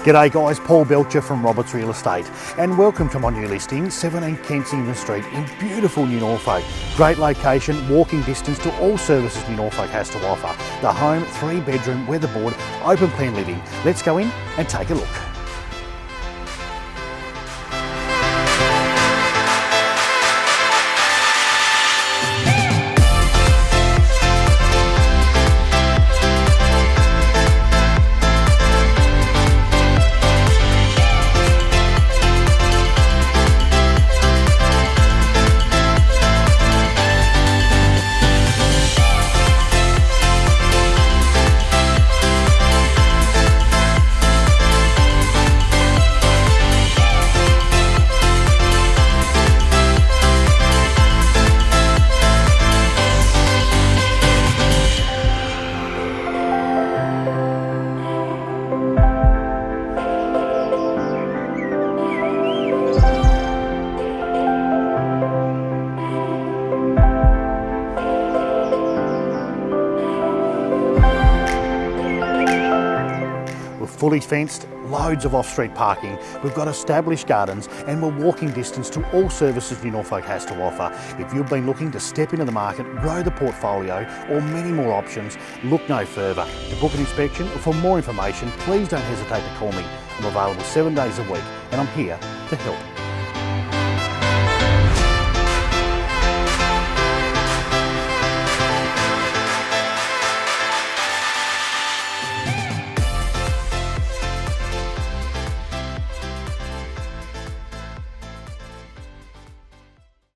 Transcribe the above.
G'day guys, Paul Belcher from Roberts Real Estate and welcome to my new listing, 17 Kensington Street in beautiful New Norfolk. Great location, walking distance to all services New Norfolk has to offer. The home, 3-bedroom, weatherboard, open plan living. Let's go in and take a look. Fully fenced, loads of off-street parking, we've got established gardens and we're walking distance to all services New Norfolk has to offer. If you've been looking to step into the market, grow the portfolio or many more options, look no further. To book an inspection or for more information, please don't hesitate to call me. I'm available 7 days a week and I'm here to help.